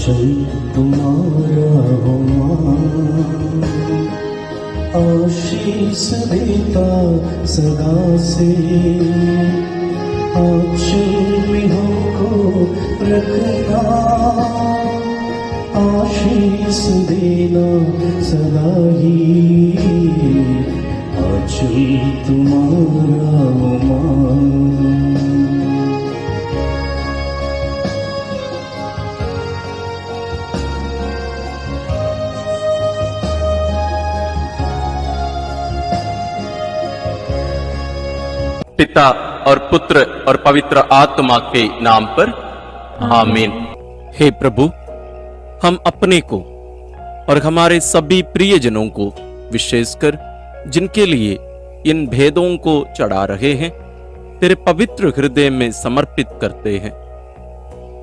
आंचल तुम्हारा हो माँ, आशीष देता सदा से, आंचल में हमको रखना, आशीष देना सदा ही, आंचल तुम्हारा हो माँ। पिता और पुत्र और पवित्र आत्मा के नाम पर आमीन। हे प्रभु, हम अपने को और हमारे सभी प्रियजनों को, विशेषकर जिनके लिए इन भेदों को चढ़ा रहे हैं, तेरे पवित्र हृदय में समर्पित करते हैं।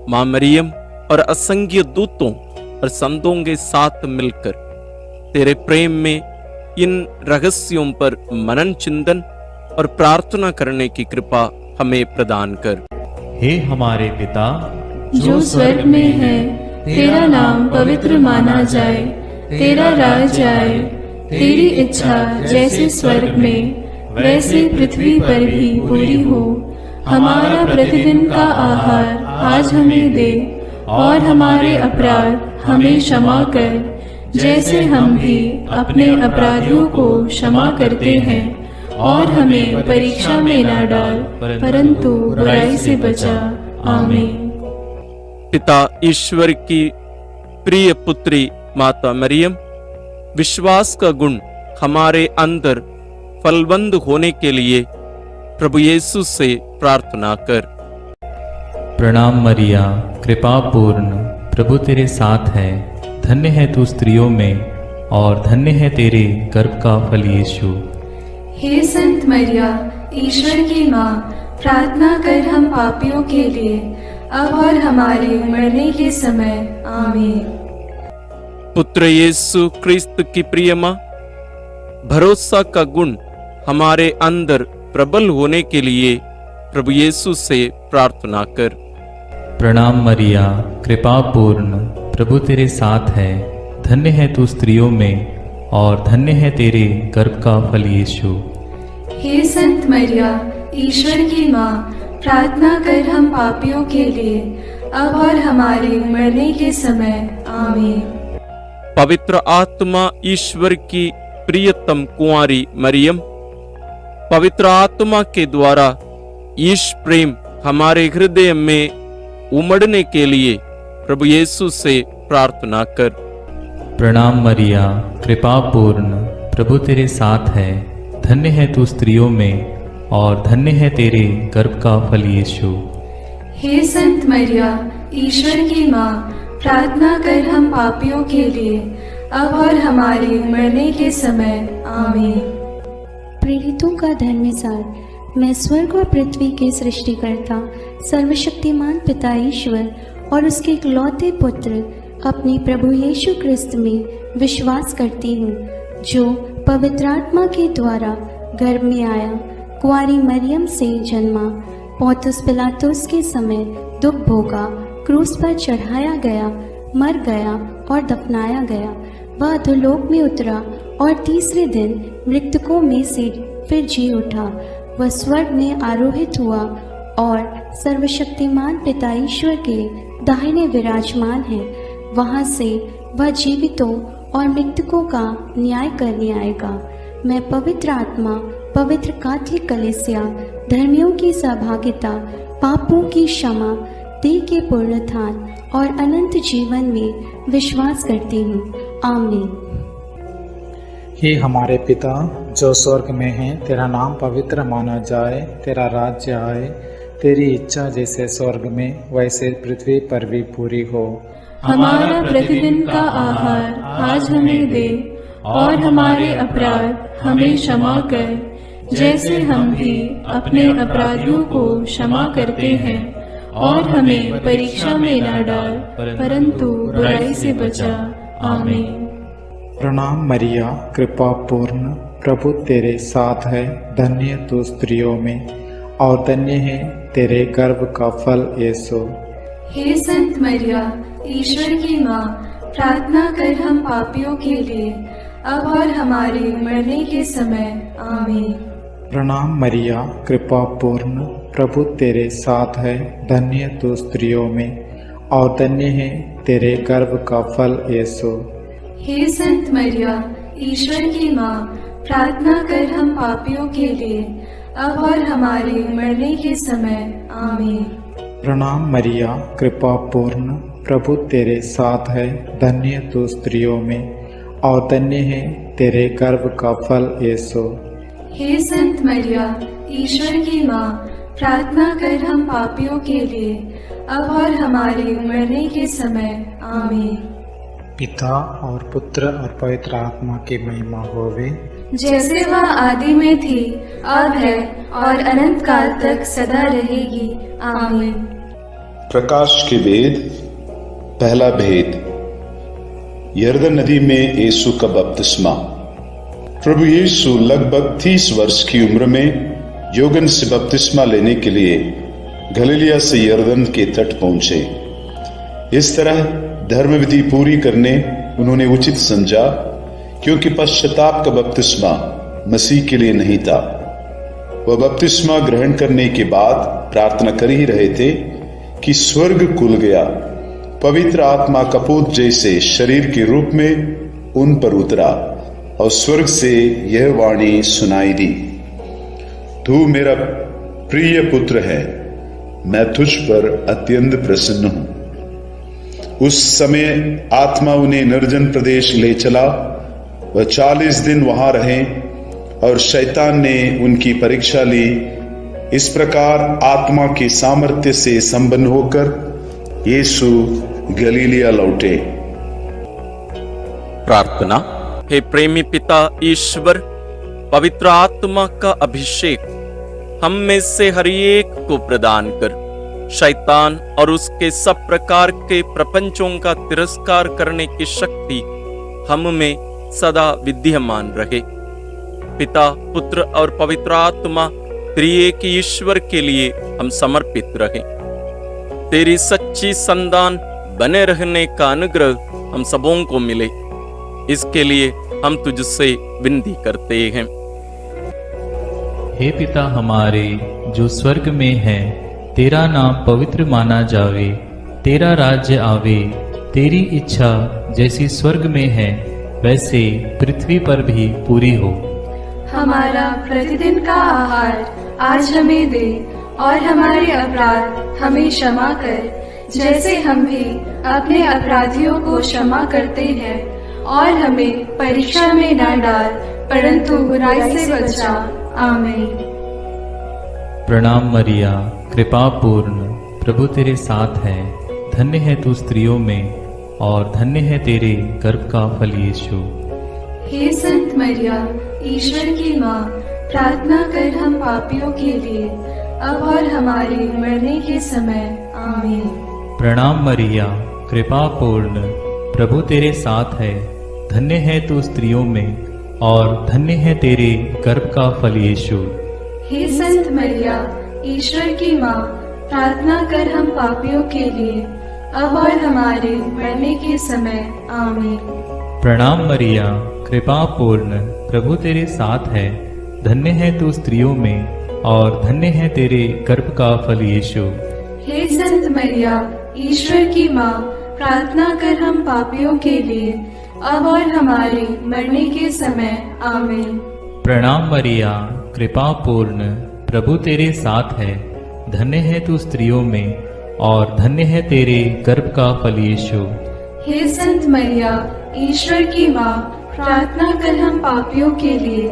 मां मरियम और असंख्य दूतों और संतों के साथ मिलकर तेरे प्रेम में इन रहस्यों पर मनन चिंतन और प्रार्थना करने की कृपा हमें प्रदान कर। हे हमारे पिता जो स्वर्ग में है, तेरा नाम पवित्र माना जाए, तेरा राज आए, तेरी इच्छा जैसे स्वर्ग में वैसे पृथ्वी पर भी पूरी हो। हमारा प्रतिदिन का आहार आज हमें दे, और हमारे अपराध हमें क्षमा कर, जैसे हम भी अपने अपराधियों को क्षमा करते हैं, और हमें परीक्षा में न डाल, परंतु बुराई से बचा। आमीन। पिता ईश्वर की प्रिय पुत्री माता मरियम, विश्वास का गुण हमारे अंदर फलवंत होने के लिए प्रभु यीशु से प्रार्थना कर। प्रणाम मरिया, कृपा पूर्ण, प्रभु तेरे साथ है। धन्य है तू स्त्रियों में, और धन्य है तेरे गर्भ का फल यीशु। हे संत मरिया, ईश्वर की माँ, प्रार्थना कर हम पापियों के लिए, अब और हमारे मरने के समय। आमीन। पुत्र यीशु क्रिस्त की प्रिय माँ, भरोसा का गुण हमारे अंदर प्रबल होने के लिए प्रभु यीशु से प्रार्थना कर। प्रणाम मरिया, कृपा पूर्ण, प्रभु तेरे साथ है। धन्य है तू स्त्रियों में, और धन्य है तेरे गर्भ का फल यीशु। हे संत मरिया, ईश्वर की माँ, प्रार्थना कर हम पापियों के लिए, अब और हमारे मरने के समय। आमीन। पवित्र आत्मा ईश्वर की प्रियतम कुंवारी मरियम, पवित्र आत्मा के द्वारा ईश प्रेम हमारे हृदय में उमड़ने के लिए प्रभु यीशु से प्रार्थना कर। प्रणाम मरिया, कृपा पूर्ण, प्रभु तेरे साथ है। धन्य है तू स्त्रियों में, और धन्य है तेरे गर्भ का फल यीशु। हे संत मरिया, ईश्वर की माँ, प्रार्थना कर हम पापियों के लिए, अब और हमारे मरने के समय। आमीन। प्रेरितों का धर्मसार। मैं स्वर्ग और पृथ्वी के सृष्टिकर्ता सर्वशक्तिमान पिता ईश्वर और उसके इकलौते पुत्र अपने प्रभु यीशु क्रिस्त में विश्वास करती हूँ, जो पवित्र आत्मा के द्वारा गर्भ में आया, कुंवारी मरियम से जन्मा, पौंतुस पिलातुस के समय दुख भोगा, क्रूस पर चढ़ाया गया, मर गया और दफनाया गया। वह अधोलोक में उतरा और तीसरे दिन मृतकों में से फिर जी उठा। वह स्वर्ग में आरोहित हुआ और सर्वशक्तिमान पिता ईश्वर के दाहिने विराजमान है। वहाँ से वह जीवितों और मृतकों का न्याय करने आएगा। मैं पवित्र आत्मा, पवित्र कैथोलिक कलीसिया, धर्मियों की सहभागिता, पापों की क्षमा, देह के पुनरुत्थान और अनंत जीवन में विश्वास करती हूँ। आमीन। हे हमारे पिता जो स्वर्ग में है, तेरा नाम पवित्र माना जाए, तेरा राज्य आए, तेरी इच्छा जैसे स्वर्ग में वैसे पृथ्वी पर भी पूरी हो। हमारा प्रतिदिन का आहार आज हमें दे, और हमारे अपराध हमें क्षमा कर, जैसे हम भी अपने अपराधियों को क्षमा करते हैं, और हमें परीक्षा में न डाल, परंतु बुराई से बचा। आमीन। प्रणाम मरिया, कृपा पूर्ण, प्रभु तेरे साथ है। धन्य तू स्त्रियों में, और धन्य है तेरे गर्भ का फल यीशु। हे संत मरिया, ईश्वर की माँ, प्रार्थना कर हम पापियों के लिए, अब और हमारे मरने के समय। आमीन। प्रणाम मरिया, कृपा पूर्ण, प्रभु तेरे साथ है। धन्य तू स्त्रियों में और धन्य है तेरे गर्भ का फल यीशु। हे संत मरिया, ईश्वर की माँ, प्रार्थना कर हम पापियों के लिए, अब और हमारे मरने के समय। आमीन। प्रणाम मरिया, कृपा पूर्ण, प्रभु तेरे साथ है। धन्य तू स्त्रियों में और धन्य है तेरे गर्भ का फल यीशु। हे संत मरिया, ईश्वर की माँ, प्रार्थना कर हम पापियों के लिए, अब और हमारे मरने के समय। आमीन। पिता और पुत्र और पवित्र आत्मा की महिमा होवे, जैसे वह आदि में थी, अब है और अनंत काल तक सदा रहेगी। आमीन। प्रकाश के भेद। पहला भेद, यरदन नदी में यीशु का बपतिस्मा। प्रभु यीशु लगभग 30 वर्ष की उम्र में योगन से बपतिस्मा लेने के लिए गलीलिया से यरदन के तट पहुंचे। इस तरह धर्म विधि पूरी करने उन्होंने उचित समझा, क्योंकि पश्चाताप का बपतिस्मा मसीह के लिए नहीं था। वह बपतिस्मा ग्रहण करने के बाद प्रार्थना कर ही रहे थे कि स्वर्ग खुल गया, पवित्र आत्मा कपूत जैसे शरीर के रूप में उन पर उतरा और स्वर्ग से यह वाणी सुनाई दी, तू मेरा प्रिय पुत्र है, मैं तुझ पर अत्यंत प्रसन्न हूं। उस समय आत्मा उन्हें निर्जन प्रदेश ले चला। वह 40 दिन वहां रहे और शैतान ने उनकी परीक्षा ली। इस प्रकार आत्मा के सामर्थ्य से संपन्न होकर यीशु गलीलिया लौटे। प्रार्थना। हे प्रेमी पिता ईश्वर, पवित्र आत्मा का अभिषेक हम में से हर एक को प्रदान कर शैतान और उसके सब प्रकार के प्रपंचों का तिरस्कार करने की शक्ति हम में सदा विद्यमान रहे। पिता, पुत्र और पवित्र आत्मा त्रिएक ईश्वर के लिए हम समर्पित रहें। तेरी सच्ची संतान बने रहने का अनुग्रह हम सबों को मिले, इसके लिए हम तुझसे विनती करते हैं। हे पिता हमारे जो स्वर्ग में है, तेरा नाम पवित्र माना जावे, तेरा राज्य आवे, तेरी इच्छा जैसी स्वर्ग में है वैसे पृथ्वी पर भी पूरी हो। हमारा प्रतिदिन का आहार आज हमें दे, और हमारे अपराध हमें क्षमा कर, जैसे हम भी अपने अपराधियों को क्षमा करते हैं, और हमें परीक्षा में न डाल, परंतु बुराई से बचा। आमीन। प्रणाम मरिया, कृपा पूर्ण, प्रभु तेरे साथ है। धन्य है तू स्त्रियों में और धन्य है तेरे गर्भ का फल यीशु। हे संत मरिया, ईश्वर की माँ, प्रार्थना कर हम पापियों के लिए, अब और हमारे मरने के समय। आमीन। प्रणाम मरिया, कृपा पूर्ण, प्रभु तेरे साथ है। धन्य है तू स्त्रियों में और धन्य है तेरे गर्भ का फल यीशु। हे संत मरिया, ईश्वर की माँ, प्रार्थना कर हम पापियों के लिए, अब और हमारे मरने के समय। आमीन। प्रणाम मरिया, कृपा पूर्ण, प्रभु तेरे साथ है। धन्य है तू स्त्रियों में और धन्य है तेरे गर्भ का फल यीशु। हे संत मरिया, ईश्वर की माँ, प्रार्थना कर हम पापियों के लिए, अब और हमारे मरने के समय। आमीन। प्रणाम मरिया, कृपा पूर्ण, प्रभु तेरे साथ है। धन्य है तू स्त्रियों में और धन्य है तेरे गर्भ का फल यीशु। हे संत मरिया, ईश्वर की माँ, प्रार्थना कर हम पापियों के लिए,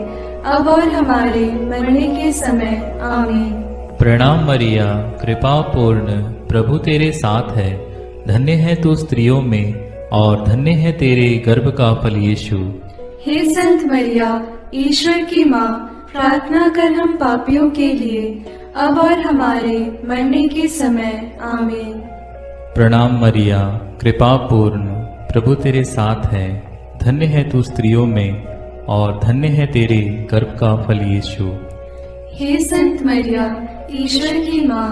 अब और हमारे मरने के समय। आमीन। प्रणाम मरिया, कृपा पूर्ण, प्रभु तेरे साथ है। धन्य है तू स्त्रियों में और धन्य है तेरे गर्भ का फल यीशु। हे संत मरिया, ईश्वर की माँ, प्रार्थना कर हम पापियों के लिए, अब और हमारे मरने के समय। आमीन। प्रणाम मरिया, कृपा पूर्ण, प्रभु तेरे साथ है। धन्य है तू स्त्रियों में और धन्य है तेरे गर्भ का फल यीशु। हे संत मरिया, ईश्वर की माँ,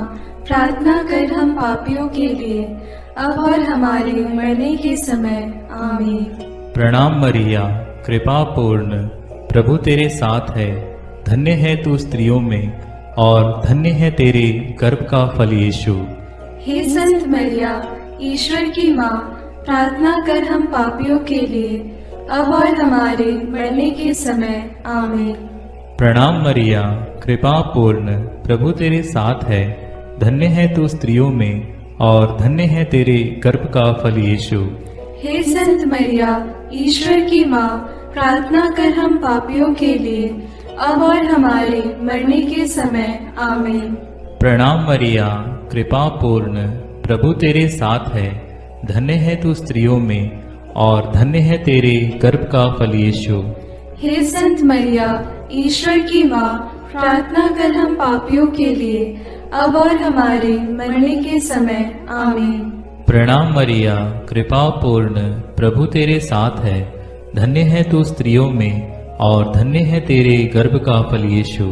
प्रार्थना कर हम पापियों के लिए अब और हमारे मरने के समय आमीन। प्रणाम मरिया, कृपा पूर्ण, प्रभु तेरे साथ है, धन्य है तू स्त्रियों में और धन्य है तेरे गर्भ का फल यीशु। हे संत मरिया, ईश्वर की माँ, प्रार्थना कर हम पापियों के लिए अब और हमारे मरने के समय आमीन। प्रणाम मरिया, कृपा पूर्ण, प्रभु तेरे साथ है, धन्य है तू स्त्रियों में और धन्य है तेरे गर्भ का फल यीशु। हे संत मरिया, ईश्वर की माँ, प्रार्थना कर हम पापियों के लिए अब और हमारे मरने के समय आमीन। प्रणाम मरिया, कृपा पूर्ण, प्रभु तेरे साथ है, धन्य है तू स्त्रियों में और धन्य है तेरे गर्भ का फल यीशु। हे संत मरिया, ईश्वर की माँ, प्रार्थना कर हम पापियों के लिए अब और हमारे मरने के समय आमीन। प्रणाम मरिया, कृपा पूर्ण, प्रभु तेरे साथ है, धन्य है तू स्त्रियों में और धन्य है तेरे गर्भ का फल यीशु।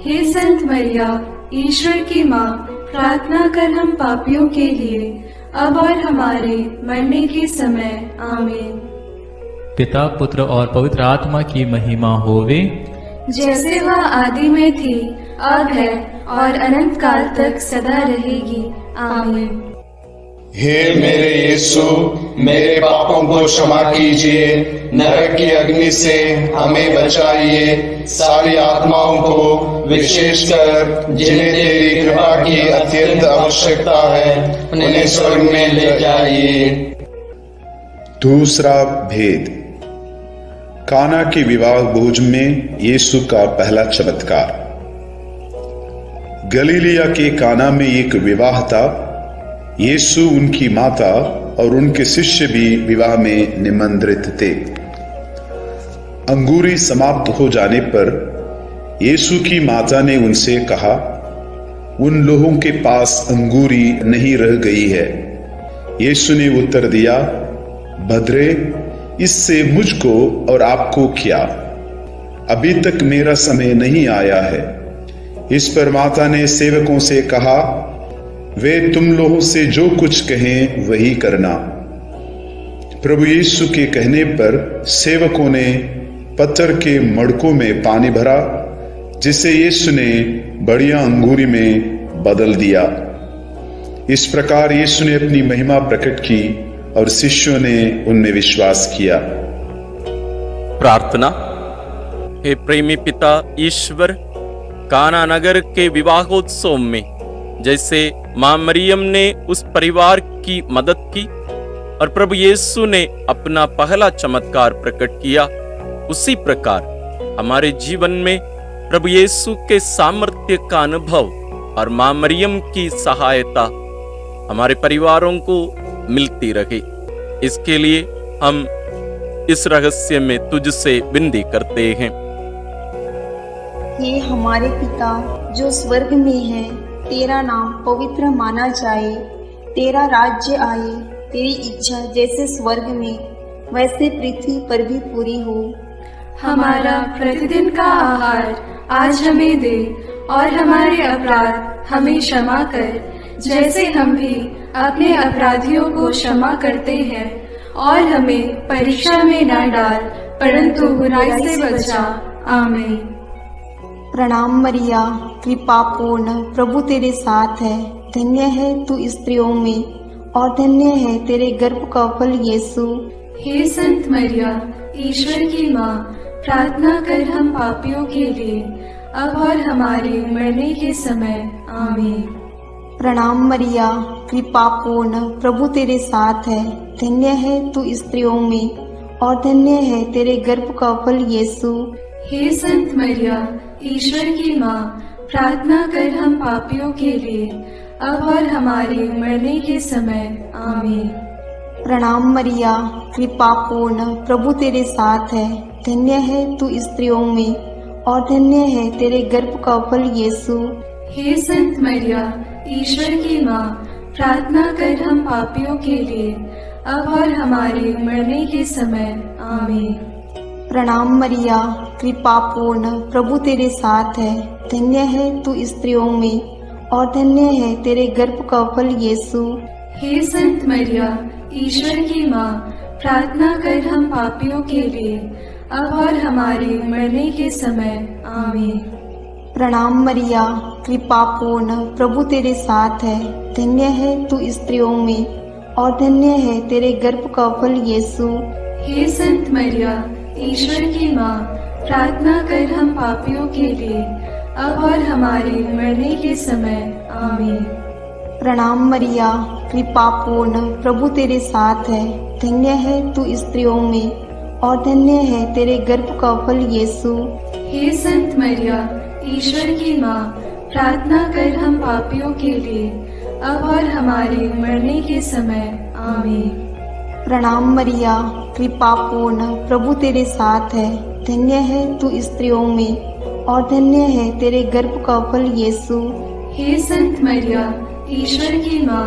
हे संत मरिया, ईश्वर की माँ, प्रार्थना कर हम पापियों के लिए अब और हमारे मरने के समय आमीन। पिता, पुत्र और पवित्र आत्मा की महिमा होवे, जैसे वह आदि में थी, अब है और अनंत काल तक सदा रहेगी आमीन। हे मेरे यीशु, मेरे पापों को क्षमा कीजिए, नरक की अग्नि से हमें बचाइए, सारी आत्माओं को, विशेषकर जिन्हें तेरी कृपा की अत्यंत आवश्यकता है, उन्हें स्वर्ग में ले जाइए। दूसरा भेद, काना के विवाह भोज में यीशु का पहला चमत्कार। गलीलिया के काना में एक विवाह था। यीशु, उनकी माता और उनके शिष्य भी विवाह में निमंत्रित थे। अंगूरी समाप्त हो जाने पर यीशु की माता ने उनसे कहा, उन लोगों के पास अंगूरी नहीं रह गई है। यीशु ने उत्तर दिया, भद्रे, इससे मुझको और आपको क्या? अभी तक मेरा समय नहीं आया है। इस पर माता ने सेवकों से कहा, वे तुम लोगों से जो कुछ कहें वही करना। प्रभु यीशु के कहने पर सेवकों ने पत्थर के मड़कों में पानी भरा, जिसे यीशु ने बढ़िया अंगूरी में बदल दिया। इस प्रकार यीशु ने अपनी महिमा प्रकट की और शिष्यों ने उनमें विश्वास किया। प्रार्थना। हे प्रेमी पिता ईश्वर, काना नगर के विवाहोत्सव में जैसे मां मरियम ने उस परिवार की मदद की और प्रभु यीशु ने अपना पहला चमत्कार प्रकट किया, उसी प्रकार हमारे जीवन में प्रभु यीशु के सामर्थ्य का अनुभव और मां मरियम की सहायता हमारे परिवारों को मिलती रहे। इसके लिए हम इस रहस्य में तुझसे विनती करते हैं। हे हमारे पिता जो स्वर्ग में है, तेरा नाम पवित्र माना जाए, तेरा राज्य आए, तेरी इच्छा जैसे स्वर्ग में वैसे पृथ्वी पर भी पूरी हो। हमारा प्रतिदिन का आहार आज हमें दे और हमारे अपराध हमें क्षमा कर, जैसे हम भी अपने अपराधियों को क्षमा करते हैं, और हमें परीक्षा में न डाल परंतु बुराई से बचा। आमीन। प्रणाम मरिया, कृपा पूर्ण, प्रभु तेरे साथ है, धन्य है तू स्त्रियों में और धन्य है तेरे गर्भ का फल यीशु। हे संत मरिया, ईश्वर की माँ, प्रार्थना कर हम पापियों के लिए अब और हमारे मरने के समय। आमीन। प्रणाम मरिया, कृपा पूर्ण, प्रभु तेरे साथ है, धन्य है तू स्त्रियों में और धन्य है तेरे गर्भ का फल यीशु। हे संत मरिया, ईश्वर की माँ, प्रार्थना कर हम पापियों के लिए अब और हमारे मरने के समय। आमीन। प्रणाम मरिया, कृपा पूर्ण, प्रभु तेरे साथ है, धन्य है तू स्त्रियों में और धन्य है तेरे गर्भ का फल यीशु। हे संत मरिया, ईश्वर की माँ, प्रार्थना कर हम पापियों के लिए अब और हमारे मरने के समय। आमीन। प्रणाम मरिया, कृपा पूर्ण, प्रभु तेरे साथ है, धन्य है तू स्त्रियों में और धन्य है तेरे गर्भ का फल यीशु। हे संत मरिया, ईश्वर की माँ, प्रार्थना कर हम पापियों के लिए, अब और हमारे मरने के समय। आमीन। प्रणाम मरिया, कृपा पूर्ण, प्रभु तेरे साथ है। धन्य है तू स्त्रियों में और धन्य है तेरे गर्भ का फल यीशु। हे संत मरिया, ईश्वर की माँ, प्रार्थना कर हम पापियों के लिए, अब और हमारे मरने के समय। आमीन। प्रणाम मरिया, कृपा पूर्ण, प्रभु तेरे साथ है। धन्य है तू स्त्रियों में और धन्य है तेरे गर्भ का फल यीशु। हे संत मरिया, ईश्वर की माँ, प्रार्थना कर हम पापियों के लिए, अब और हमारे मरने के समय। आमीन। प्रणाम मरिया, कृपा पूर्ण, प्रभु तेरे साथ है। धन्य है तू स्त्रियों में और धन्य है तेरे गर्भ का फल यीशु। हे संत मरिया, ईश्वर की माँ,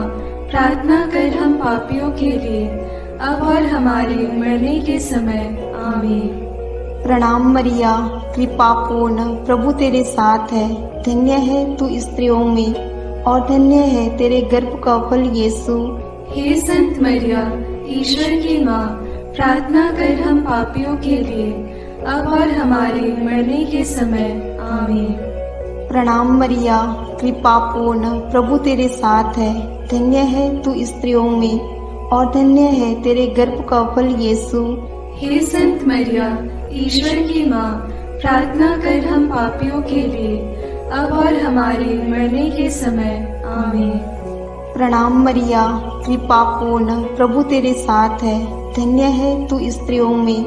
प्रार्थना कर हम पापियों के लिए, अब और हमारे मरने के समय। आमीन। प्रणाम मरिया, कृपा पूर्ण, प्रभु तेरे साथ है। धन्य है तू स्त्रियों में और धन्य है तेरे गर्भ का फल यीशु। हे संत मरिया, ईश्वर की माँ, प्रार्थना कर हम पापियों के लिए, अब और हमारे मरने के समय। आमीन। प्रणाम मरिया, कृपा पूर्ण, प्रभु तेरे साथ है। धन्य है तू स्त्रियों में और धन्य है तेरे गर्भ का फल यीशु। हे संत मरिया, ईश्वर की माँ, प्रार्थना कर हम पापियों के लिए, अब और हमारे मरने के समय। आमीन। प्रणाम मरिया, कृपा पूर्ण, प्रभु तेरे साथ है। धन्य है तू स्त्रियों में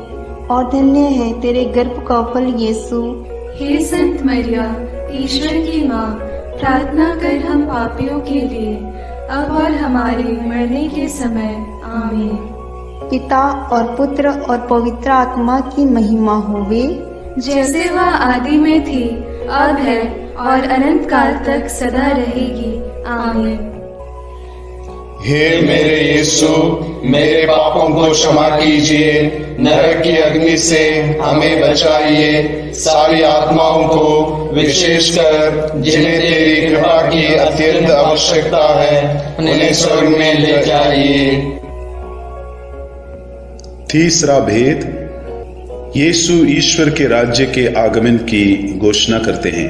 और धन्य है तेरे गर्भ का फल यीशु। हे संत मरिया, ईश्वर की माँ, प्रार्थना कर हम पापियों के लिए, अब और हमारे मरने के समय। आमीन। पिता और पुत्र और पवित्र आत्मा की महिमा होवे, जैसे वह आदि में थी, अब है और अनंत काल तक सदा रहेगी। आमीन। हे मेरे यीशु, मेरे पापों को क्षमा कीजिए, नरक की अग्नि से हमें बचाइए, सारी आत्माओं को, विशेषकर जिन्हें तेरी कृपा की अत्यंत आवश्यकता है, उन्हें स्वर्ग में ले जाइए। तीसरा भेद, यीशु ईश्वर के राज्य के आगमन की घोषणा करते हैं।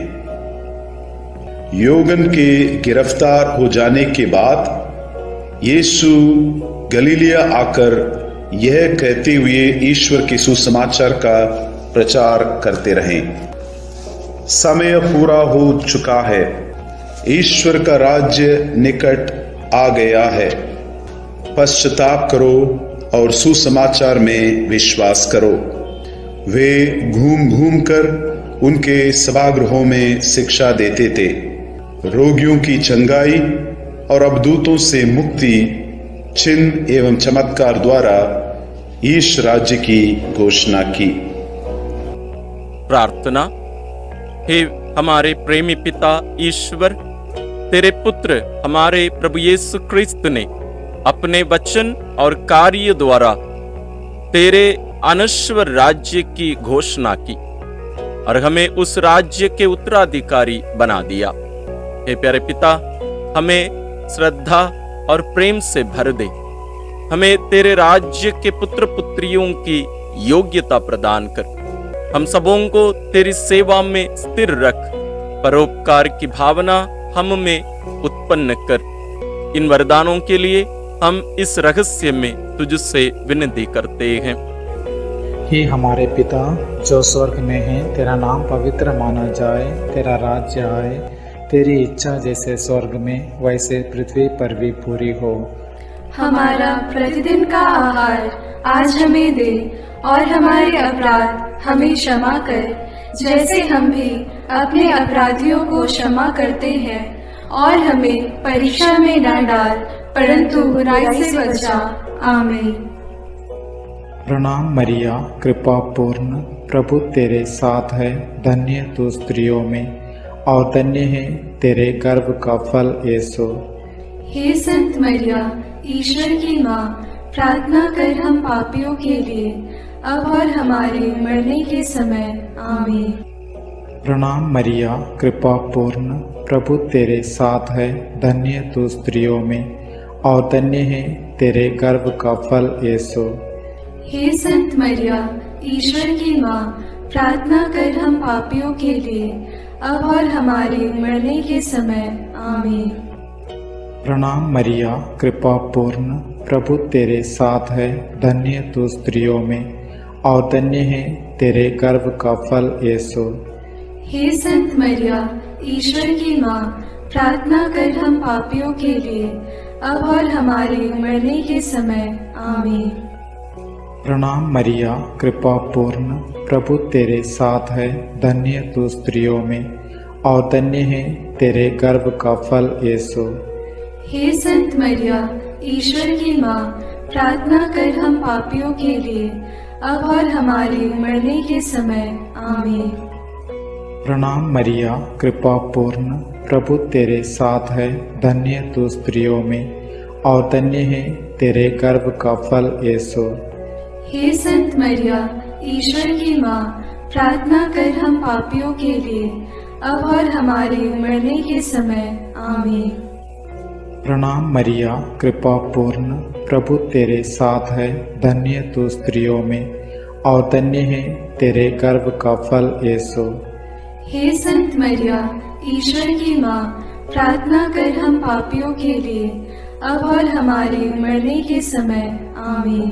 योगन के गिरफ्तार हो जाने के बाद यीशु गलीलिया आकर यह कहते हुए ईश्वर के सुसमाचार का प्रचार करते रहे, समय पूरा हो चुका है, ईश्वर का राज्य निकट आ गया है, पश्चाताप करो और सुसमाचार में विश्वास करो। वे घूम घूम कर उनके सभागृहों में शिक्षा देते थे, रोगियों की चंगाई और अवधूतों से मुक्ति, चिन्ह एवं चमत्कार द्वारा ईश राज्य की घोषणा की। प्रार्थना। हे हमारे प्रेमी पिता ईश्वर, तेरे पुत्र हमारे प्रभु यीशु क्रिस्त ने अपने वचन और कार्य द्वारा तेरे अनश्वर राज्य की घोषणा की और हमें उस राज्य के उत्तराधिकारी बना दिया। हे प्यारे पिता, हमें श्रद्धा और प्रेम से भर दे, हमें तेरे राज्य के पुत्र पुत्रियों की योग्यता प्रदान कर, हम सबों को तेरी सेवा में स्थिर रख, परोपकार की भावना हम में उत्पन्न कर। इन वरदानों के लिए हम इस रहस्य में तुझसे विनती करते हैं। हे हमारे पिता जो स्वर्ग में है, तेरा नाम पवित्र माना जाए, तेरा राज्य आए, तेरी इच्छा जैसे स्वर्ग में वैसे पृथ्वी पर भी पूरी हो। हमारा प्रतिदिन का आहार आज हमें दे और हमारे अपराध हमें क्षमा कर, जैसे हम भी अपने अपराधियों को क्षमा करते हैं, और हमें परीक्षा में न डाल, परंतु बुराई से बचा। आमीन। प्रणाम मरिया, कृपा पूर्ण, प्रभु तेरे साथ है। धन्य तू स्त्रियों में और धन्य है तेरे गर्भ का फल यीशु। हे संत मरिया, ईश्वर की माँ, प्रार्थना कर हम पापियों के लिए, अब और हमारे मरने के समय। आमीन। प्रणाम मरिया, कृपा पूर्ण, प्रभु तेरे साथ है, धन्य तू स्त्रियों में और धन्य है तेरे गर्भ का फल यीशु। हे संत मरिया, ईश्वर की माँ, प्रार्थना कर हम पापियों के लिए, अब और हमारे मरने के समय। आमीन। प्रणाम मरिया, कृपा पूर्ण, प्रभु तेरे साथ है, धन्य तू स्त्रियों में और धन्य है तेरे गर्भ का फल यीशु। हे संत मरिया, ईश्वर की माँ, प्रार्थना कर हम पापियों के लिए, अब और हमारे मरने के समय। आमीन। प्रणाम मरिया, कृपा पूर्ण, प्रभु तेरे साथ है, धन्य तू स्त्रियों में और धन्य है तेरे गर्भ का फल यीशु। हे संत मरिया, ईश्वर की माँ, प्रार्थना कर हम पापियों के लिए, अब और हमारे मरने के समय। आमीन। प्रणाम मरिया, कृपा पूर्ण, प्रभु तेरे साथ है, धन्य तू स्त्रियों में और धन्य है तेरे गर्भ का फल यीशु। हे संत मरिया, ईश्वर की माँ, प्रार्थना कर हम पापियों के लिए, अब और हमारे मरने के समय। आमीन। प्रणाम मरिया, कृपा पूर्ण, प्रभु तेरे साथ है, धन्य तू स्त्रियों में और धन्य है तेरे गर्भ का फल यीशु। हे संत मरिया, ईश्वर की माँ, प्रार्थना कर हम पापियों के लिए, अब और हमारे मरने के समय। आमीन।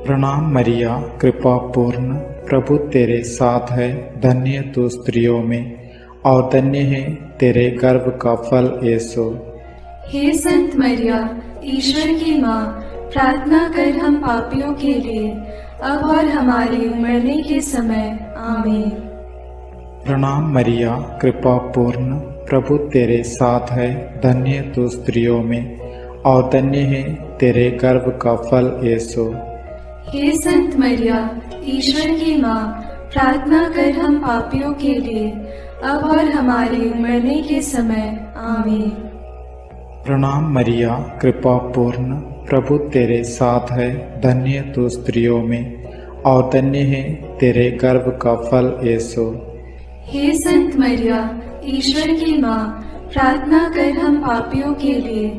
प्रणाम मरिया, कृपा पूर्ण, प्रभु तेरे साथ है, धन्य तू स्त्रियों में और धन्य है तेरे गर्भ का फल यीशु। हे संत मरिया, ईश्वर की माँ, प्रार्थना कर हम पापियों के लिए, अब और हमारे मरने के समय। आमीन। प्रणाम मरिया, कृपा पूर्ण, प्रभु तेरे साथ है, धन्य तू स्त्रियों में और धन्य है तेरे गर्भ का फल यीशु। हे संत मरिया, ईश्वर की माँ, प्रार्थना कर हम पापियों के लिए, अब और हमारे मरने के समय। आमीन। प्रणाम मरिया, कृपा पूर्ण, प्रभु तेरे साथ है, धन्य तू स्त्रियों में और धन्य है तेरे गर्भ का फल यीशु। हे संत मरिया, ईश्वर की माँ, प्रार्थना कर हम पापियों के लिए,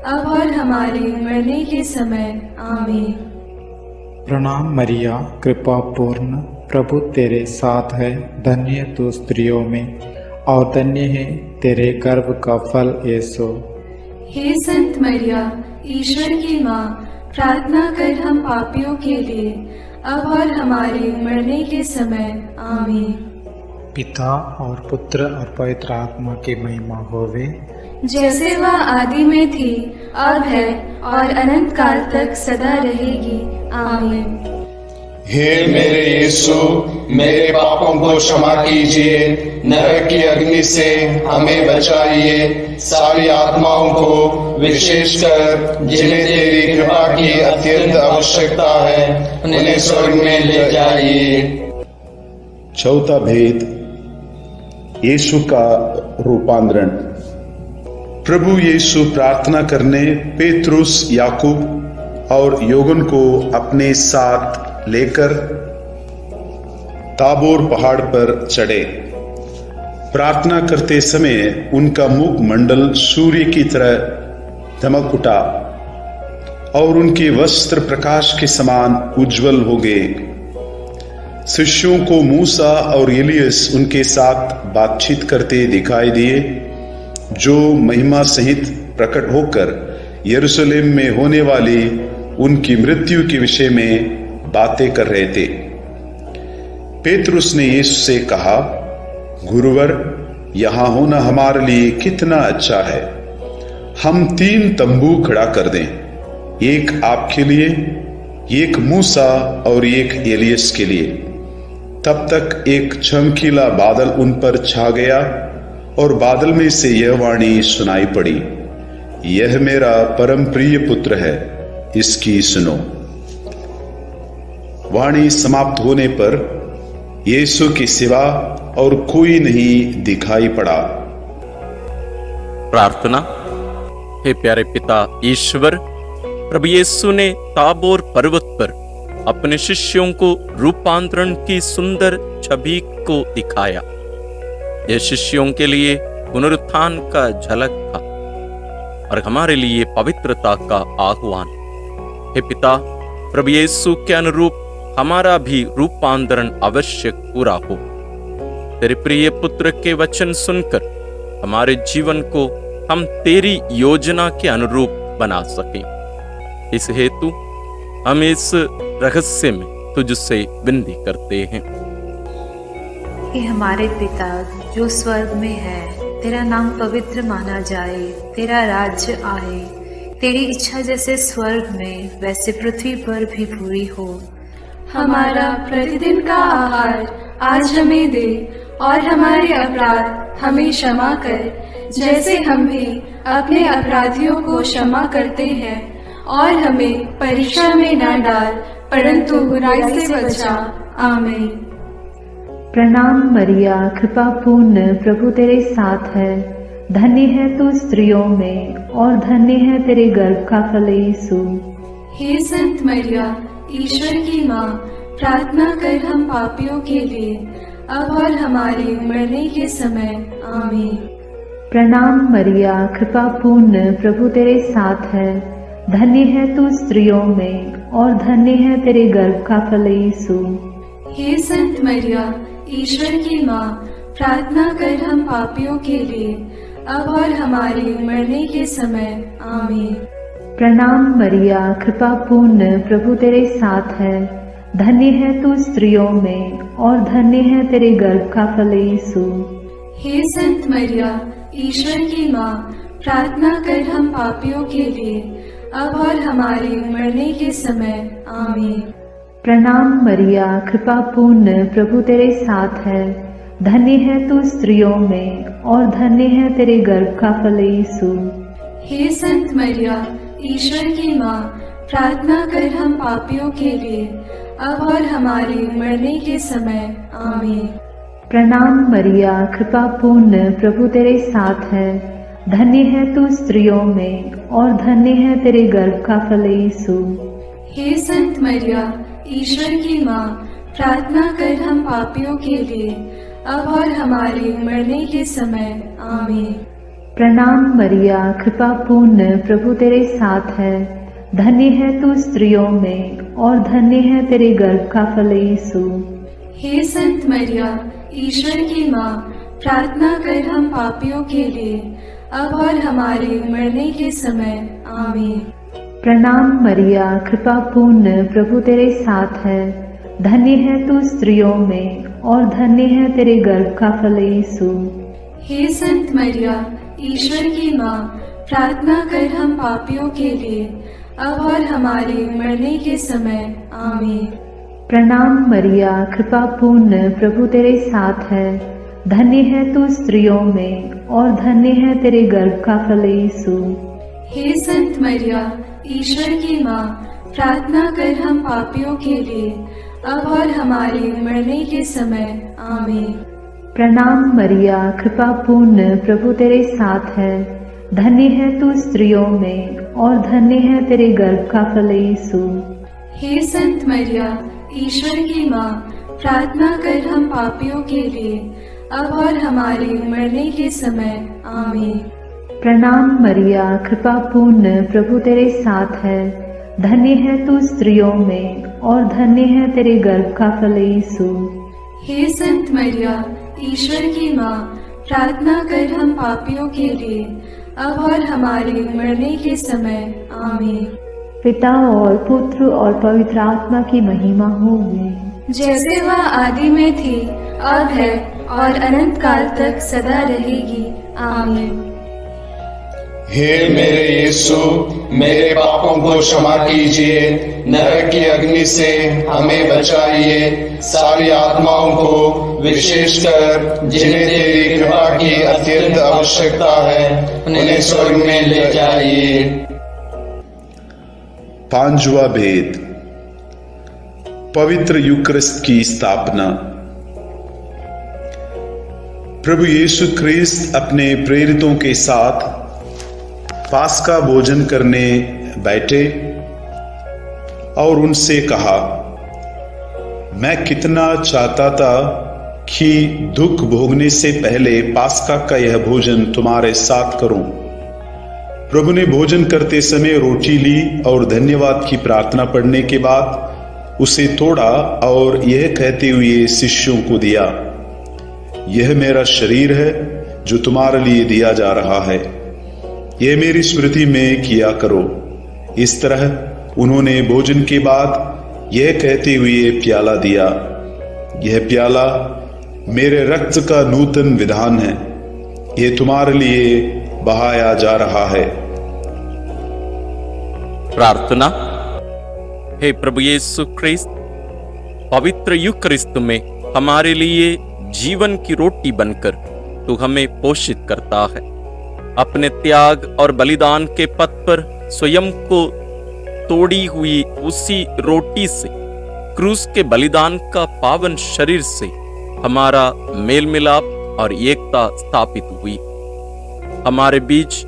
अब और हमारे मरने के समय। आमीन। प्रणाम मरिया, कृपा पूर्ण, प्रभु तेरे साथ है, धन्य तू स्त्रियों में और धन्य है तेरे गर्भ का फल यीशु। हे संत मरिया, ईश्वर की माँ, प्रार्थना कर हम पापियों के लिए, अब और हमारे मरने के समय। आमीन। पिता और पुत्र और पवित्र आत्मा की महिमा होवे, जैसे वह आदि में थी, अब है और अनंत काल तक सदा रहेगी। आमीन। हे मेरे यीशु, मेरे पापों को क्षमा कीजिए, नरक की अग्नि से हमें बचाइए, सारी आत्माओं को विशेषकर जिन्हें तेरी कृपा की अत्यंत आवश्यकता है, उन्हें स्वर्ग में ले जाइए। चौथा भेद, यीशु का रूपांतरण। प्रभु यीशु प्रार्थना करने पेत्रुस, याकूब और योगन को अपने साथ लेकर ताबोर पहाड़ पर चढ़े। प्रार्थना करते समय उनका मुख मंडल सूर्य की तरह दमक उठा और उनके वस्त्र प्रकाश के समान उज्जवल हो गए। शिष्यों को मूसा और एलियस उनके साथ बातचीत करते दिखाई दिए, जो महिमा सहित प्रकट होकर यरूशलेम में होने वाली उनकी मृत्यु के विषय में बातें कर रहे थे। पेतरुस ने यीशु से कहा, गुरुवर, यहां होना हमारे लिए कितना अच्छा है। हम 3 तंबू खड़ा कर दें, एक आपके लिए, एक मूसा और एक एलियस के लिए। तब तक एक चमकीला बादल उन पर छा गया और बादल में से यह वाणी सुनाई पड़ी, यह मेरा परम प्रिय पुत्र है, इसकी सुनो। वाणी समाप्त होने पर यीशु के सिवा और कोई नहीं दिखाई पड़ा। प्रार्थना। हे प्यारे पिता ईश्वर, प्रभु यीशु ने ताबोर पर्वत पर अपने शिष्यों को रूपांतरण की सुंदर छवि को दिखाया। यह शिष्यों के लिए पुनरुत्थान का झलक था और हमारे लिए पवित्रता का आह्वान। हे पिता, प्रभु यीशु के अनुरूप हमारा भी रूपांतरण अवश्य पूरा हो। तेरे प्रिय पुत्र के वचन सुनकर हमारे जीवन को हम तेरी योजना के अनुरूप बना सकें। इस हेतु हम इस रहस्य में तुझसे विनती करते हैं। हे हमारे पिता जो स्वर्ग में है, तेरा नाम पवित्र माना जाए, तेरा राज्य आए, तेरी इच्छा जैसे स्वर्ग में वैसे पृथ्वी पर भी पूरी हो। हमारा प्रतिदिन का आहार आज हमें दे और हमारे अपराध हमें क्षमा कर, जैसे हम भी अपने अपराधियों को क्षमा करते हैं, और हमें परीक्षा में न डाल परंतु बुराई से बचा। आमीन। प्रणाम मरिया, कृपा पूर्ण, प्रभु तेरे साथ है। धन्य है तू स्त्रियों में और धन्य है तेरे गर्भ का फल यीशु। हे संत मरिया, ईश्वर की माँ, प्रार्थना कर हम पापियों के लिए अब और हमारे मरने के समय। आमीन। प्रणाम मरिया, कृपा पूर्ण, प्रभु तेरे साथ है। धन्य है तू स्त्रियों में और धन्य है तेरे गर्भ का फल यीशु। हे संत मरिया, ईश्वर की माँ, प्रार्थना कर हम पापियों के लिए अब और हमारे मरने के समय। आमीन। प्रणाम मरिया, कृपा पूर्ण, प्रभु तेरे साथ है। धन्य है तू स्त्रियों में और धन्य है तेरे गर्भ का फल यीशु। हे संत मरिया, ईश्वर की माँ, प्रार्थना कर हम पापियों के लिए अब और हमारे मरने के समय। आमीन। प्रणाम मरिया, कृपा पूर्ण, प्रभु तेरे साथ है। धन्य है तू स्त्रियों में और धन्य है तेरे गर्भ का फल यीशु। हे संत मरिया, ईश्वर की माँ, प्रार्थना कर हम पापियों के लिए अब और हमारे मरने के समय। आमीन। प्रणाम मरिया, कृपा पूर्ण, प्रभु तेरे साथ है। धन्य है तू स्त्रियों में और धन्य है तेरे गर्भ का फल यीशु। हे संत मरिया, ईश्वर की माँ, प्रार्थना कर हम पापियों के लिए अब और हमारे मरने के समय। आमीन। प्रणाम मरिया, कृपा पूर्ण, प्रभु तेरे साथ है। धन्य है तू स्त्रियों में और धन्य है तेरे गर्भ का फल यीशु। हे संत मरिया, ईश्वर की माँ, प्रार्थना कर हम पापियों के लिए अब और हमारे मरने के समय। आमीन। प्रणाम मरिया, कृपा पूर्ण, प्रभु तेरे साथ है। धन्य है तू स्त्रियों में और धन्य है तेरे गर्भ का फल यीशु। हे संत मरिया, ईश्वर की माँ, प्रार्थना कर हम पापियों के लिए अब और हमारे मरने के समय। आमीन। प्रणाम मरिया, कृपा पूर्ण, प्रभु तेरे साथ है। धन्य है तू स्त्रियों में और धन्य है तेरे गर्भ का फल यीशु। हे संत मरिया, ईश्वर की माँ, प्रार्थना कर हम पापियों के लिए अब और हमारे मरने के समय। आमीन। प्रणाम मरिया, कृपा पूर्ण, प्रभु तेरे साथ है। धन्य है तू स्त्रियों में और धन्य है तेरे गर्भ का फल यीशु। हे संत मरिया, ईश्वर की माँ, प्रार्थना कर हम पापियों के लिए अब और हमारे मरने के समय। आमीन। प्रणाम मरिया, कृपा पूर्ण, प्रभु तेरे साथ है। धन्य है तू स्त्रियों में और धन्य है तेरे गर्भ का फल यीशु। हे संत मरिया, ईश्वर की माँ, प्रार्थना कर हम पापियों के लिए अब और हमारे मरने के समय। आमीन। पिता और पुत्र और पवित्र आत्मा की महिमा होगी, जैसे वह आदि में थी, अब है और अनंत काल तक सदा रहेगी। आमीन। हे मेरे यीशु, मेरे पापों को क्षमा कीजिए, नरक की अग्नि से हमें बचाइए, सारी आत्माओं को विशेषकर जिन्हें तेरी कृपा की अत्यंत आवश्यकता है उन्हें स्वर्ग में ले जाइए। पांचवा भेद, पवित्र यूकरिस्ट की स्थापना। प्रभु यीशु ख्रीस्त अपने प्रेरितों के साथ पास्का भोजन करने बैठे और उनसे कहा, मैं कितना चाहता था कि दुख भोगने से पहले पास्का का यह भोजन तुम्हारे साथ करूं। प्रभु ने भोजन करते समय रोटी ली और धन्यवाद की प्रार्थना पढ़ने के बाद उसे तोड़ा और यह कहते हुए शिष्यों को दिया, यह मेरा शरीर है जो तुम्हारे लिए दिया जा रहा है, यह मेरी स्मृति में किया करो। इस तरह उन्होंने भोजन के बाद यह कहते हुए प्याला दिया, यह प्याला मेरे रक्त का नूतन विधान है, यह तुम्हारे लिए बहाया जा रहा है। प्रार्थना। हे प्रभु यीशु ख्रिस्त, पवित्र यूकरिस्त में हमारे लिए जीवन की रोटी बनकर तू हमें पोषित करता है। अपने त्याग और बलिदान के पथ पर स्वयं को तोड़ी हुई उसी रोटी से, क्रूस के बलिदान का पावन शरीर से हमारा मेल मिलाप और एकता स्थापित हुई। हमारे बीच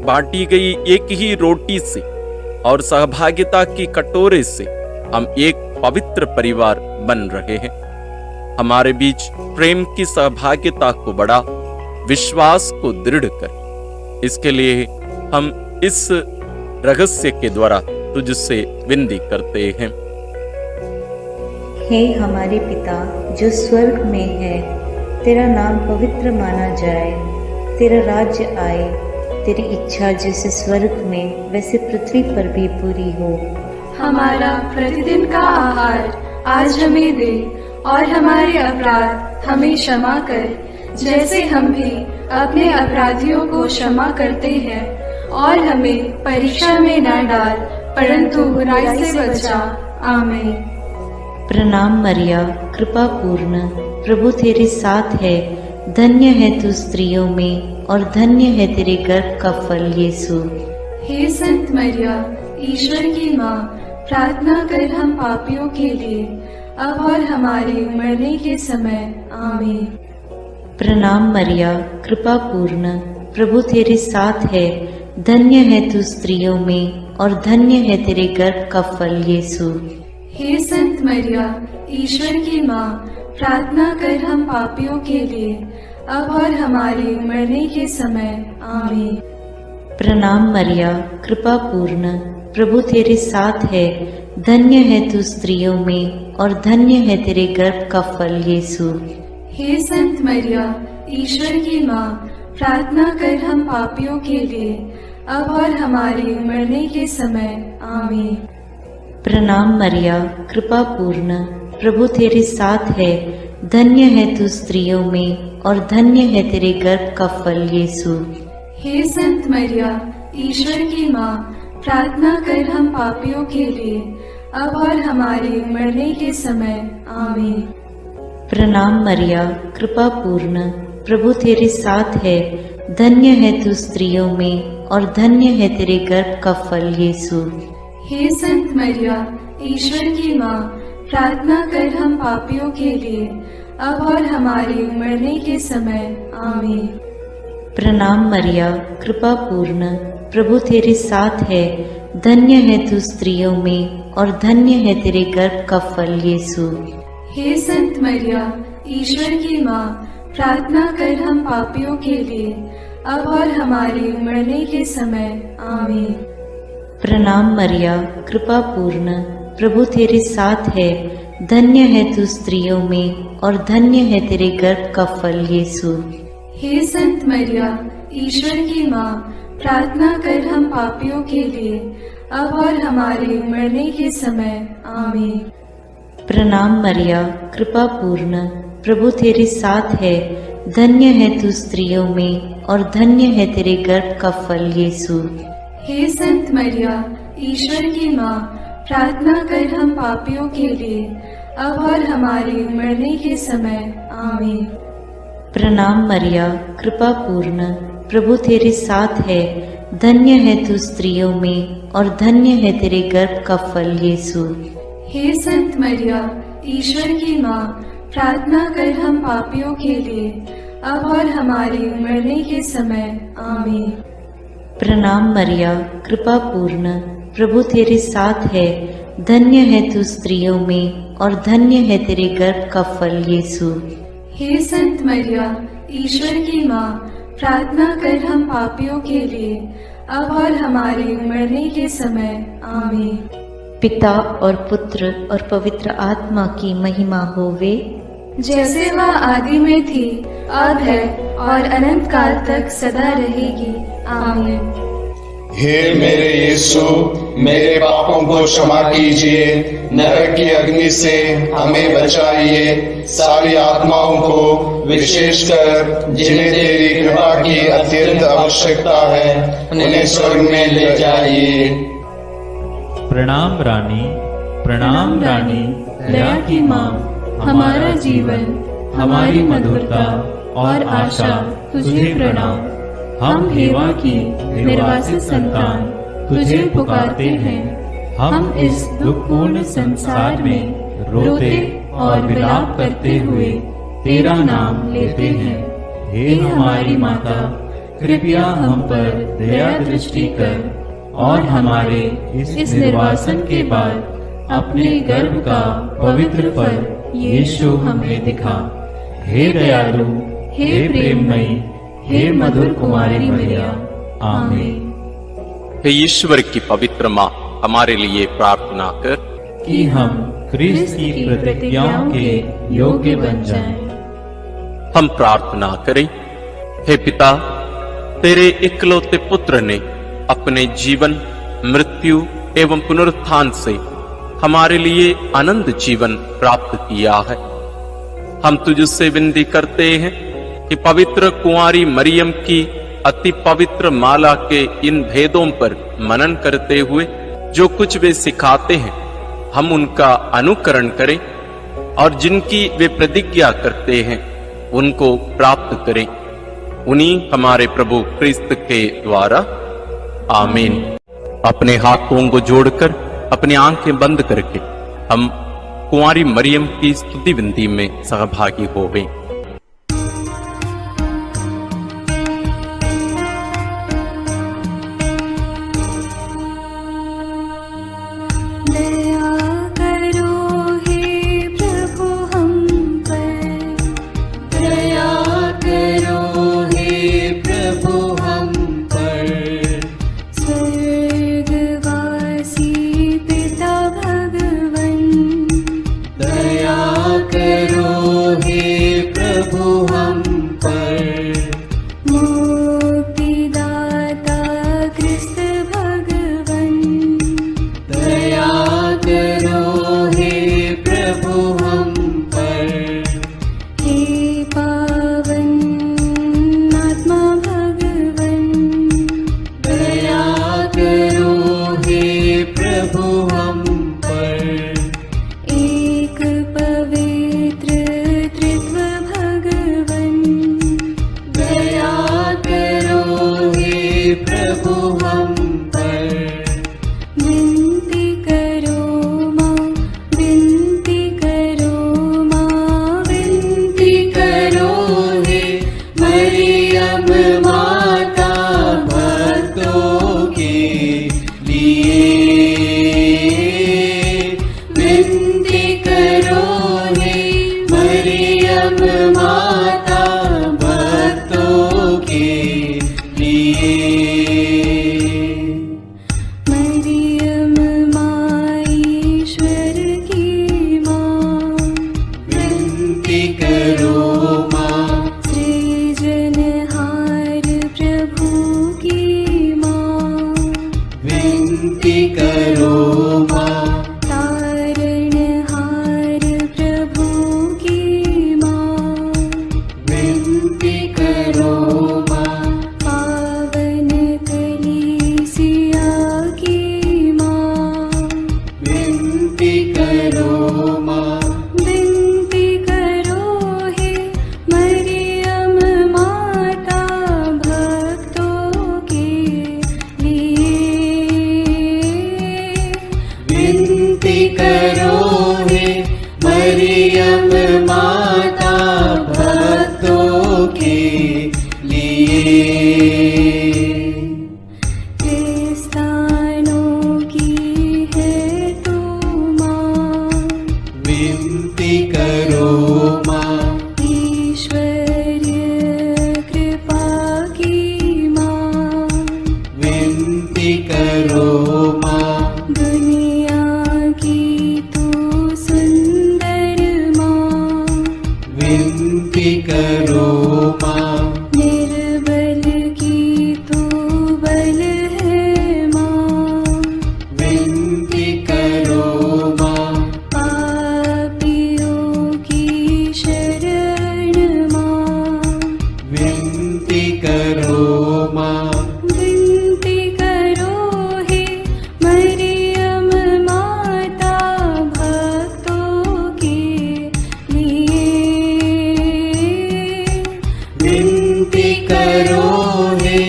बांटी गई एक ही रोटी से और सहभागिता की कटोरे से हम एक पवित्र परिवार बन रहे हैं। हमारे बीच प्रेम की सहभागिता को बढ़ा, विश्वास को दृढ़ कर, इसके लिए हम इस रहस्य के द्वारा तुझसे विनती करते हैं। हे हमारे पिता जो स्वर्ग में है, तेरा नाम पवित्र माना जाए, तेरा राज्य आए, तेरी इच्छा जैसे स्वर्ग में वैसे पृथ्वी पर भी पूरी हो। हमारा प्रतिदिन का आहार आज हमें दे और हमारे अपराध हमें क्षमा कर, जैसे हम भी अपने अपराधियों को क्षमा करते हैं, और हमें परीक्षा में न डाल परंतु बुराई से बचा। आमीन। प्रणाम मरिया, कृपा पूर्ण, प्रभु तेरे साथ है, धन्य है तू स्त्रियों में और धन्य है तेरे गर्भ का फल यीशु। हे संत मरिया, ईश्वर की माँ, प्रार्थना कर हम पापियों के लिए, अब और हमारे मरने के समय। आमीन। प्रणाम मरिया, कृपा पूर्ण, प्रभु तेरे साथ है, धन्य है तू स्त्रियों में और धन्य है तेरे गर्भ का फल यीशु। हे संत मरिया, ईश्वर की माँ, प्रार्थना कर हम पापियों के लिए, अब और हमारे मरने के समय। आमीन। प्रणाम मरिया, कृपा पूर्ण, प्रभु तेरे साथ है, धन्य है तू स्त्रियों में और धन्य है तेरे गर्भ का फल यीशु। हे संत मरिया, ईश्वर की माँ, प्रार्थना कर हम पापियों के लिए, अब और हमारे मरने के समय। आमीन। प्रणाम मरिया, कृपा पूर्ण, प्रभु तेरे साथ है, धन्य है तू स्त्रियों में और धन्य है तेरे गर्भ का फल यीशु। हे संत मरिया, ईश्वर की माँ, प्रार्थना कर हम पापियों के लिए, अब और हमारे मरने के समय। आमीन। प्रणाम मरिया, कृपा पूर्ण, प्रभु तेरे साथ है, धन्य है तू स्त्रियों में और धन्य है तेरे गर्भ का फल यीशु। हे संत मरिया, ईश्वर की माँ, प्रार्थना कर हम पापियों के लिए, अब और हमारे मरने के समय। आमीन। प्रणाम मरिया, कृपा पूर्ण, प्रभु तेरे साथ है, धन्य है तू स्त्रियों में और धन्य है तेरे गर्भ का फल यीशु। हे संत मरिया, ईश्वर की माँ, प्रार्थना कर हम पापियों के लिए, अब और हमारे मरने के समय। आमीन। प्रणाम मरिया, कृपा पूर्ण, प्रभु तेरे साथ है, धन्य है तू स्त्रियों में और धन्य है तेरे गर्भ का फल यीशु। हे संत मरिया, ईश्वर की माँ, प्रार्थना कर हम पापियों के लिए, अब और हमारे मरने के समय। आमीन। प्रणाम मरिया, कृपा पूर्ण, प्रभु तेरे साथ है, धन्य है तू स्त्रियों में और धन्य है तेरे गर्भ का फल यीशु। हे संत मरिया, ईश्वर की माँ, प्रार्थना कर हम पापियों के लिए, अब और हमारे मरने के समय। आमीन। प्रणाम मरिया, कृपा पूर्ण, प्रभु तेरे साथ है, धन्य है तू स्त्रियों में और धन्य है तेरे गर्भ का फल यीशु। हे संत मरिया, ईश्वर की माँ, प्रार्थना कर हम पापियों के लिए, अब और हमारे मरने के समय। आमीन। प्रणाम मरिया, कृपा पूर्ण, प्रभु तेरे साथ है, धन्य है तू स्त्रियों में और धन्य है तेरे गर्भ का फल यीशु। हे संत मरिया, ईश्वर की माँ, प्रार्थना कर हम पापियों के लिए, अब और हमारे मरने के समय। आमीन। पिता और पुत्र और पवित्र आत्मा की महिमा होवे, जैसे वह आदि में थी, अब है और अनंत काल तक सदा रहेगी। आमीन। हे मेरे यीशु, मेरे पापों को क्षमा कीजिए, नरक की अग्नि से हमें बचाइए, सारी आत्माओं को विशेषकर जिन्हें तेरी कृपा की अत्यंत आवश्यकता है उन्हें स्वर्ग में ले जाइए। प्रणाम रानी, प्रणाम रानी, दया की माँ, हमारा जीवन, हमारी मधुरता और आशा तुझे प्रणाम। हम हेवा की निर्वासित संतान तुझे पुकारते हैं। हम इस दुखपूर्ण संसार में रोते और विलाप करते हुए तेरा नाम लेते हैं। हे हमारी माता, कृपया हम पर दया दृष्टि कर और हमारे इस निर्वासन के बाद अपने गर्भ का पवित्र फल यीशु हमें दिखा। हे दयालु, हे प्रेममयी, हे मधुर कुमारी मरिया। आमीन। हे ईश्वर की पवित्र माँ, हमारे लिए प्रार्थना कर कि हम क्रिस्त की प्रतिज्ञाओं के योग्य बन जाएं। हम प्रार्थना करें। हे पिता, तेरे इकलौते पुत्र ने अपने जीवन, मृत्यु एवं पुनरुत्थान से हमारे लिए अनंत जीवन प्राप्त किया है। हम तुझसे विनती करते हैं कि पवित्र कुंवारी मरियम की अति पवित्र माला के इन भेदों पर मनन करते हुए जो कुछ वे सिखाते हैं, हम उनका अनुकरण करें और जिनकी वे प्रतिज्ञा करते हैं उनको प्राप्त करें। उन्हीं हमारे प्रभु क्रिस्त के द्वारा। आमीन। अपने हाथों को जोड़कर अपनी आंखें बंद करके हम कुंवारी मरियम की स्तुति विनती में सहभागी होवें। विनती करो माँ, दुनिया की तू सुंदर माँ, विनती करो माँ, निर्बल की तू बल है माँ, विनती करो माँ, पापियों की शरण माँ, विनती करो माँ, विनती करो हे मरियम माता भक्तों के लिए, विनती करो हे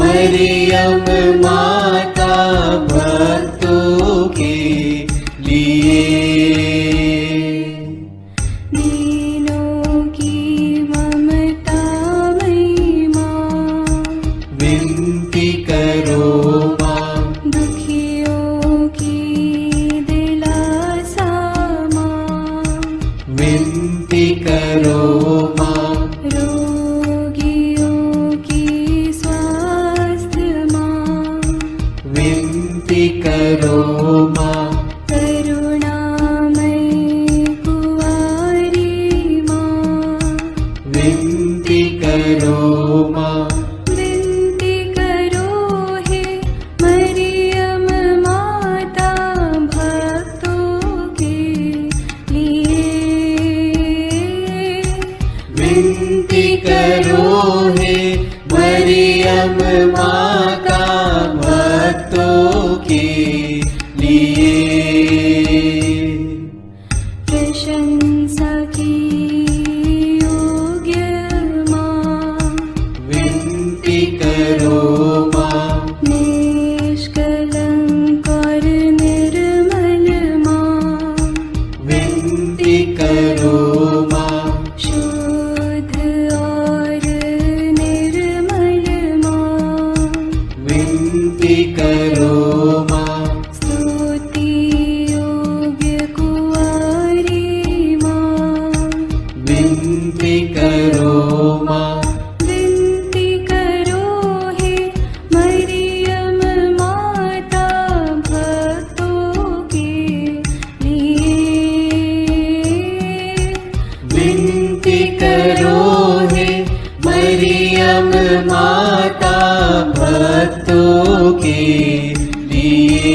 मरियम माता भक्तों के लिए। दीनों की ममता मई माँ, विनती करो माँ, दुखियों की दिलासा माँ, विनती करो माँ, रोगियों की स्वास्थ्य माँ, विनती करो माँ, करुणामयी कुंवारी माँ, विनती करो माँ, विनती करो हे मरियम माता भक्तों के लिए, विनती करो हे मरियम माता भक्तों के लिए। प्रशंसा की योग्य माँ, विनती करो माँ, निष्कलंक और निर्मल माँ, विनती करो माँ, शुद्ध और निर्मल माँ, विनती करो माँ, स्तुति योग्य कुंवारी माँ, विनती करो माँ, विनती करो हे मरियम माता भक्तों के लिए, विनती करो हे मरियम माता भक्तों के लिए।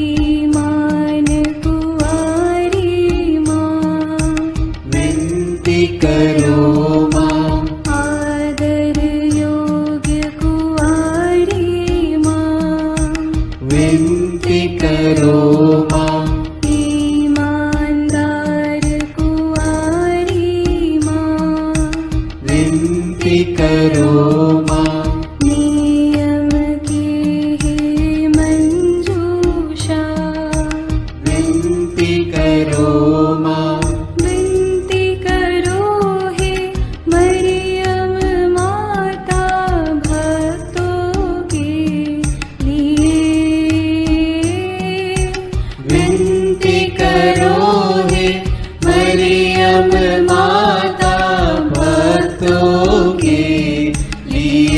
शक्तिमान कुंवारी माँ, विनती करो माँ, आदर योग्य कुंवारी माँ, विनती करो माँ, ईमानदार कुंवारी माँ, विनती करो माँ, नियम की हे मंजूषा, विनती करो माँ, विनती करो हे मरियम माता भक्तों के लिए, विनती करो हे मरियम माता भक्तों के लिए।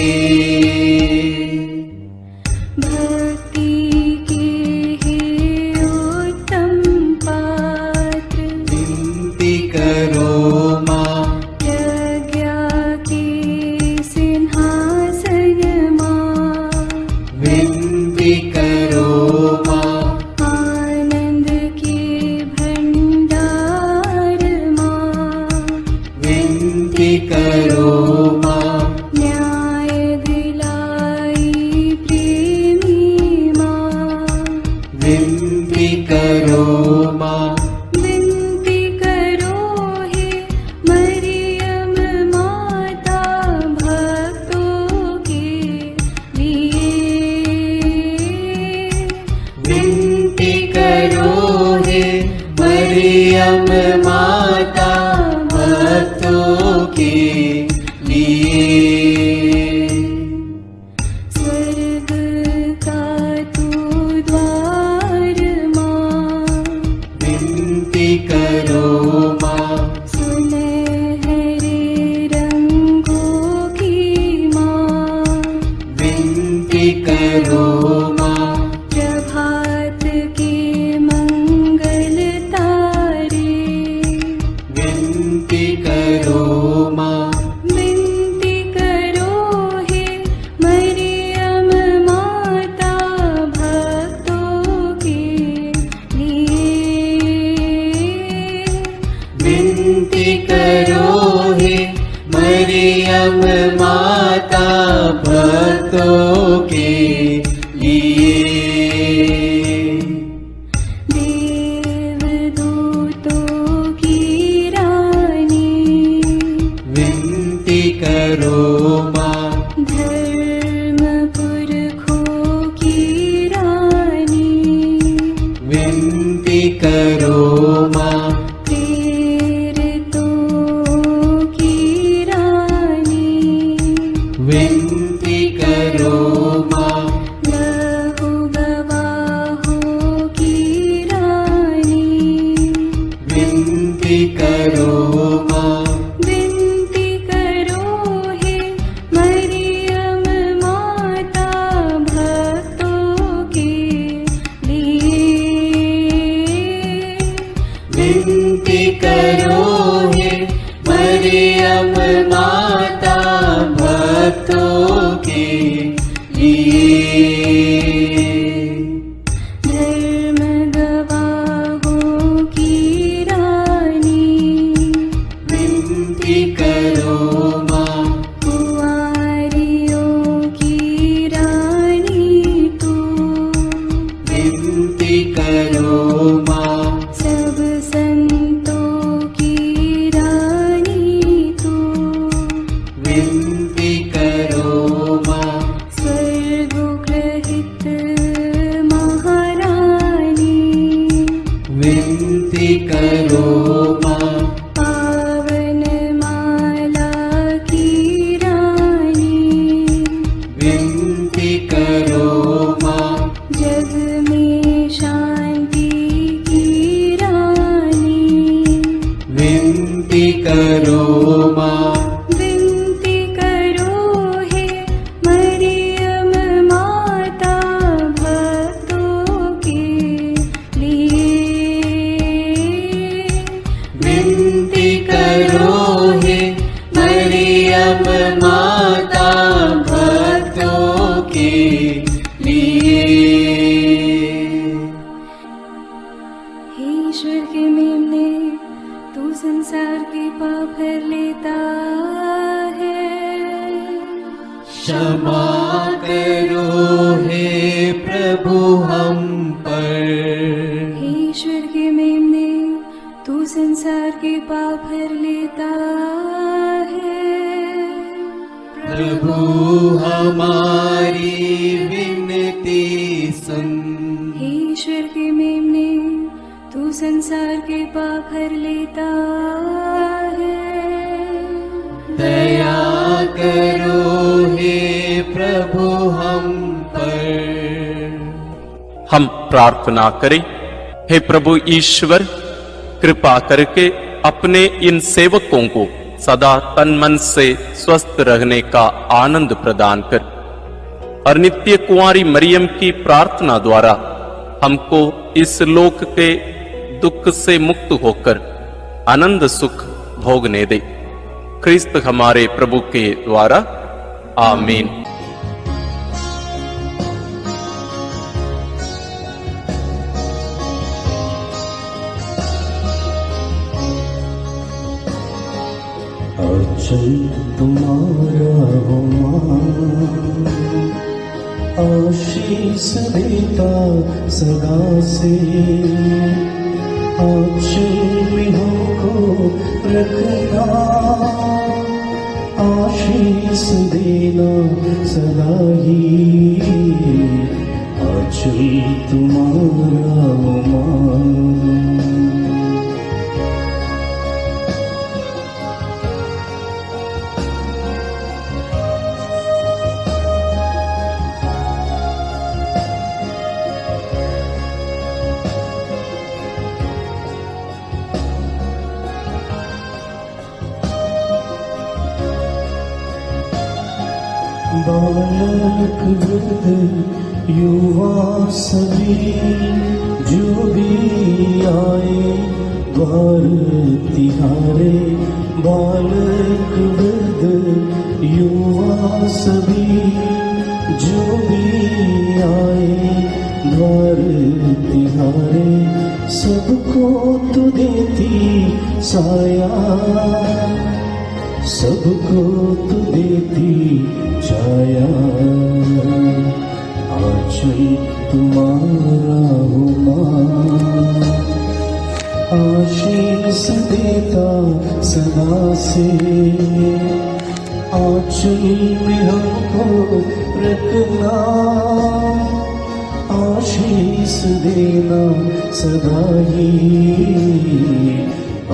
भक्तों के लिए। देवदूतों की रानी विनती करो माँ, धर्म पुरखों की रानी विनती करो माँ, तीर्थों की रानी विनती करो माँ, लहू गवाहों की रानी विनती करो माँ, विनती करो हे मरियम माता भक्तों के लिए। विनती करो हे मरियम माता भक्तों के लिए। धर्म गवाहों की रानी विनती करो माँ, कुंवारियों की रानी तू विनती करो माँ, सब संतों की रानी तू विनती करो माँ, स्वर्गोग्रहित महारानी विनती करो माँ, पावन माला की रानी विनती करो माँ, जग में शांति की रानी विनती करो माँ, विनती करो हे मरियम माता भक्तों के लिए। विनती करो हे मरियम माता भक्तों के लिए। हे ईश्वर के मेमने, तू संसार के पाप भर लेता है। क्षमा करो हे प्रभु हम पर, हे ईश्वर के मेमने, तू संसार के पाप भर लेता है। प्रभु हमारी विनती सुन, हे ईश्वर के मेमने, तू संसार के पाप भर लेता है। दया करो हे प्रभु हम पर। हम प्रार्थना करें। हे प्रभु ईश्वर, कृपा करके अपने इन सेवकों को सदा तन मन से स्वस्थ रहने का आनंद प्रदान कर और नित्य कुंवारी मरियम की प्रार्थना द्वारा हमको इस लोक के दुख से मुक्त होकर आनंद सुख भोगने दे। क्रिस्त हमारे प्रभु के द्वारा आमीन। अचल तुम्हारा हो मां, आशीष देता सदा से, आंचल में हमको रखना, आशीष देना सदा ही। आंचल तुम्हारा हो मां, बालक वृद्ध युवा सभी जो भी आए द्वार तिहारे, बालक वृद्ध युवा सभी जो भी आए द्वार तिहारे, सबको तू देती साया, सबको तू देती छाया आंचल तुम्हारा हुआ आशीष देता सदा से आंचल में हमको रखना आशीष देना सदा ही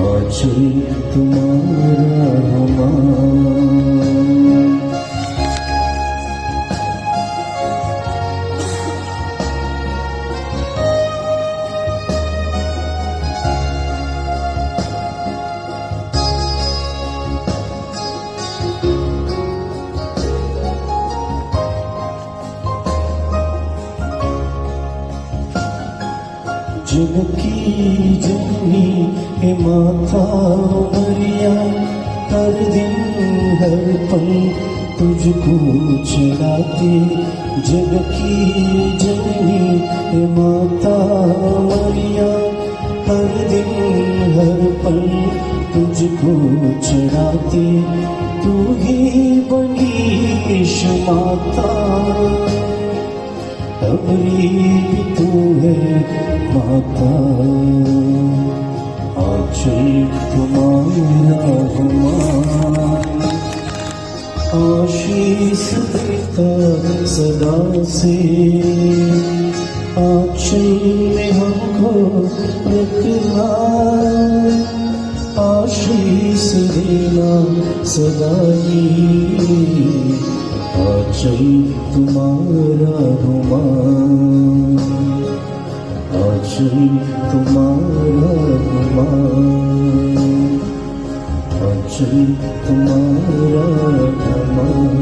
आंचल तुम्हारा हमारा जग की जननी हे माता मरिया हर दिन हर पल तुझको चढ़ाते जग की जननी हे माता मरिया हर दिन हर पल तुझको चढ़ाते तू ही बनी ईश माता अबरी भी तू है माता आंचल तुम्हारा हमारा आशीष देता सदा से आंचल में हमको रखना आशीष देना सदा ही आंचल तुम्हारा रुमाल आंचल तुम्हारा रुमाल आंचल तुम्हारा रुमाल